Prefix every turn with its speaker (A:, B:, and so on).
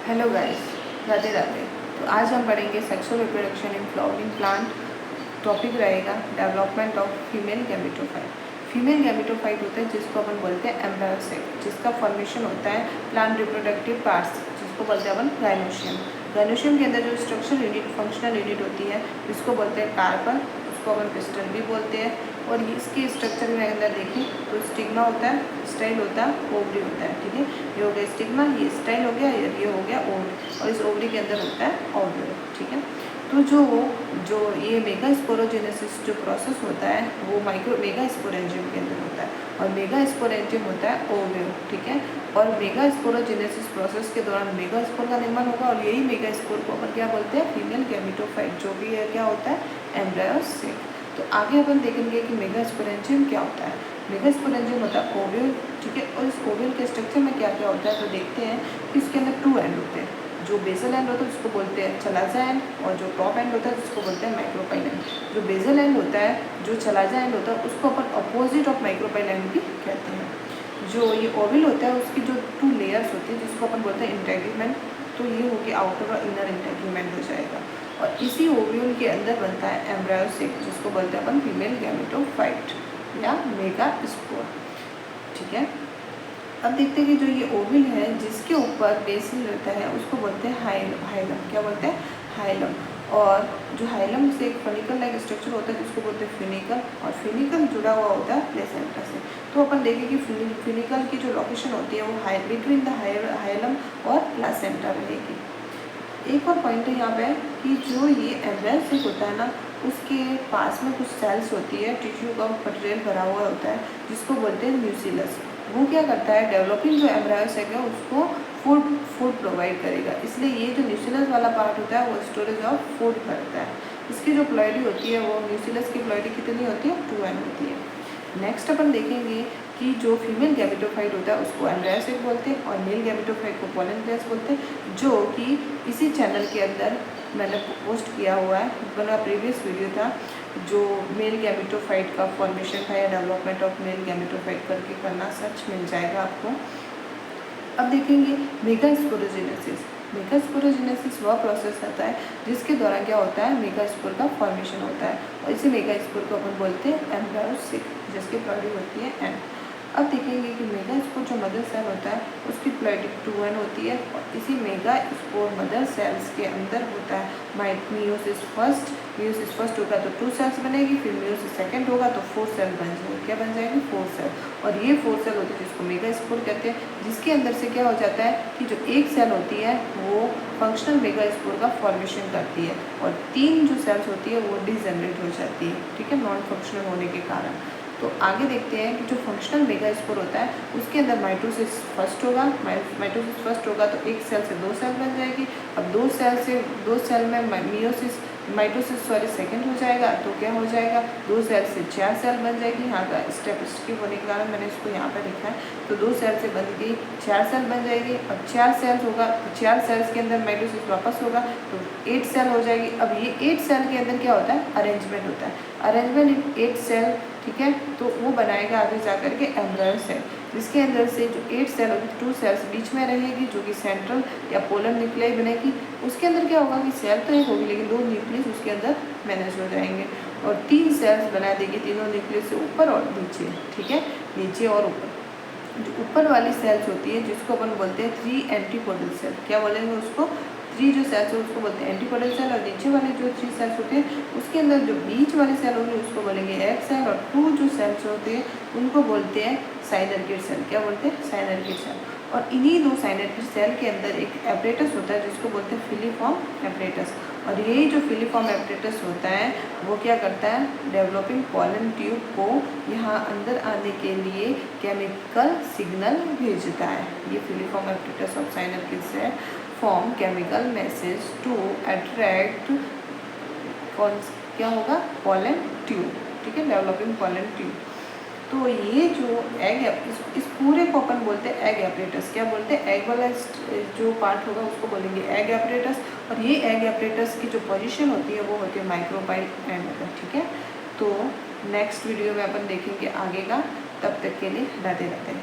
A: Hello guys, Radhe Radhe. तो आज हम पढ़ेंगे sexual reproduction in flowering plant. Topic रहेगा development of female gametophyte. Female gametophyte होता है जिसको अपन बोलते हैं एम्ब्रायोसाइट, जिसका फॉर्मेशन होता है प्लांट रिप्रोडक्टिव पार्ट्स, जिसको बोलते हैं अपन गाइनोशियम। गाइनोशियम के अंदर जो स्ट्रक्चरल यूनिट, फंक्शनल यूनिट होती है, जिसको बोलते हैं कार्पल, उसको अपन पिस्टल भी बोलते हैं। और इसके स्ट्रक्चर में अंदर देखिए तो स्टिग्मा होता है, स्टाइल होता है, ओवरी होता है। ठीक है, ये हो गया स्टिग्मा, ये स्टाइल हो गया, ये हो गया ओवरी, और इस ओवरी के अंदर होता है ओव्यूल। ठीक है, तो जो ये मेगा स्पोरोजेनेसिस जो प्रोसेस होता है वो माइक्रो मेगा स्पोरेंजियम के अंदर होता है, और मेगा स्पोरेंजियम होता है ओव्यूल। ठीक है, और मेगा स्पोरोजेनेसिस प्रोसेस के दौरान मेगा स्पोर का निर्माण होगा, और यही मेगा स्पोर को अपन क्या बोलते हैं, फीमेल गैमेटोफाइट, जो भी है क्या होता है, एम्ब्रायोसाइट। तो आगे अपन देखेंगे कि मेगा स्पोरेंजियम क्या होता है। मेगा स्पोरेंजियम होता है ओव्यूल। ठीक है, और इस ओव्यूल के स्ट्रक्चर में क्या क्या होता है तो देखते हैं कि इसके अंदर 2 एंड होते हैं। जो बेसल एंड होता है उसको बोलते हैं चलाजा एंड, और जो टॉप एंड होता है जिसको बोलते हैं माइक्रोपाइल एंड। जो बेसल एंड होता है, जो चलाजा एंड होता है, उसको अपन अपोजिट ऑफ माइक्रोपाइल एंड भी कहते हैं। जो ये ओव्यूल होता है उसकी जो 2 लेयर्स होती है जिसको अपन बोलते हैं इंटेगुमेंट, तो ये हो गया आउटर और इनर इंटेगुमेंट हो जाएगा, और इसी ओव्यूल के अंदर बनता है एम्ब्रायोसाइट, जिसको बोलते हैं अपन फीमेल गैमेटोफाइट या मेगा स्पोर। ठीक है, अब देखते हैं कि जो ये ओव्यूल है जिसके ऊपर बेसिल रहता है उसको बोलते हैं हाइलम। क्या बोलते हैं, हाइलम। और जो हाइलम से एक फनिकल लाइक स्ट्रक्चर होता है जिसको बोलते हैं फिनिकल, और फिनिकल जुड़ा हुआ होता है प्लेसेंटा से। तो अपन देखें कि फिनिकल की जो लोकेशन होती है वो बिटवीन द हाइलम और प्लेसेंटा रहेगी। एक और पॉइंट है यहाँ पे कि जो ये एम्ब्रायोसाइट होता है ना, उसके पास में कुछ सेल्स होती है, टिश्यू का मटेरियल भरा हुआ होता है जिसको बोलते हैं न्यूक्लियस। वो क्या करता है, डेवलपिंग जो एम्ब्रायोसाइट है उसको फूड प्रोवाइड करेगा, इसलिए ये जो न्यूक्लियस वाला पार्ट होता है वो स्टोरेज ऑफ फूड करता है। इसकी जो प्लॉइडी होती है वो न्यूक्लियस की प्लॉइडी कितनी होती है, 2n होती है। नेक्स्ट अपन देखेंगे कि जो फीमेल गैमेटोफाइट होता है उसको एम्ब्रायोसाइट बोलते हैं, और मेल गैमेटोफाइट को पोलन ग्लैंड बोलते हैं, जो कि इसी चैनल के अंदर मैंने पोस्ट किया हुआ है। मेरा प्रीवियस वीडियो था जो मेल गैमेटोफाइट का फॉर्मेशन था या डेवलपमेंट ऑफ मेल गैमेटोफाइट करके करना, सर्च मिल जाएगा आपको। अब देखेंगे मेगा स्पोरोजेनेसिस। मेगा स्पोरोजेनेसिस वह प्रोसेस होता है जिसके द्वारा क्या होता है, मेगा स्पोर का फॉर्मेशन होता है, और इसी मेगा स्पोर को अपन बोलते हैं एम्ब्रायोसाइट, जिसकी प्लॉइडी होती है एन। अब देखेंगे कि मेगा स्पोर जो मदर सेल होता है उसकी प्लॉइडी 2n होती है, और इसी मेगा स्पोर मदर सेल्स के अंदर होता है मियोसिस फर्स्ट होगा तो 2 सेल्स बनेगी, फिर मियोसिस सेकंड होगा तो 4 सेल बन जाएगी। क्या बन जाएगी, 4 सेल। और ये 4 सेल होती है जिसको मेगा स्पोर कहते हैं, जिसके अंदर से क्या हो जाता है कि जो एक सेल होती है वो फंक्शनल मेगा स्पोर का फॉर्मेशन करती है, और 3 जो सेल्स होती है वो डिजनरेट हो जाती है। ठीक है, नॉन फंक्शनल होने के कारण। तो आगे देखते हैं कि जो फंक्शनल मेगा स्पोर होता है उसके अंदर माइटोसिस फर्स्ट होगा। माइटोसिस फर्स्ट होगा तो एक सेल से 2 सेल बन जाएगी। अब 2 सेल में माइटोसिस सेकंड हो जाएगा तो क्या हो जाएगा, 2 सेल से 4 सेल बन जाएगी। यहाँ का स्टेप स्किप होने के कारण मैंने इसको यहाँ पर लिखा है। तो 2 सेल से बन गई 4 सेल बन जाएगी। अब 4 सेल्स होगा तो 4 सेल्स के अंदर माइटोसिस वापस होगा तो 8 सेल हो जाएगी। अब ये 8 सेल के अंदर क्या होता है, अरेंजमेंट होता है, अरेंजमेंट इन 8 सेल। ठीक है, तो वो बनाएगा आगे जा करके एम्ब्रायोसाइट, जिसके अंदर से जो 8 सेल होगी, 2 सेल्स बीच में रहेगी जो कि सेंट्रल या पोलर न्यूक्लियाई बनेगी। उसके अंदर क्या होगा कि सेल तो एक होगी लेकिन 2 न्यूक्लियस उसके अंदर मैनेज हो जाएंगे, और 3 सेल्स बना देगी, तीनों न्यूक्लियस से ऊपर और नीचे। ठीक है, नीचे और ऊपर। जो ऊपर वाली सेल्स होती है जिसको अपन बोलते हैं 3 एंटीपोडल सेल। क्या बोलेंगे उसको, 3 जो सेल्स है उसको बोलते हैं एंटीपोडल सेल, और नीचे वाले जो 3 सेल्स होते हैं उसके अंदर जो बीच वाली सेल होगी उसको बोलेंगे एग सेल, और 2 जो सेल्स होते हैं उनको बोलते हैं साइनर्किड सेल। क्या बोलते हैं, साइनर्किड सेल। और इन्हीं 2 साइनर्किड सेल के अंदर एक एपरेटस होता है जिसको बोलते हैं फिलीफॉर्म एपरेटस, और यही जो फिलीफॉर्म एपरेटस होता है वो क्या करता है, डेवलपिंग पॉलन ट्यूब को यहाँ अंदर आने के लिए केमिकल सिग्नल भेजता है। ये filiform apparatus of synergid cell form chemical message to attract कौन क्या होगा, पॉलन ट्यूब। ठीक है, डेवलपिंग पॉलन ट्यूब। तो ये जो एग इस पूरे को अपन बोलते हैं एग एपरेटस। क्या बोलते हैं, एग वाला जो पार्ट होगा उसको बोलेंगे एग एपरेटस, और ये एग एपरेटस की जो पोजीशन होती है वो होती है माइक्रोपाइल एंड में। ठीक है, तो नेक्स्ट वीडियो में अपन देखेंगे आगे का। तब तक के लिए राधे राधे।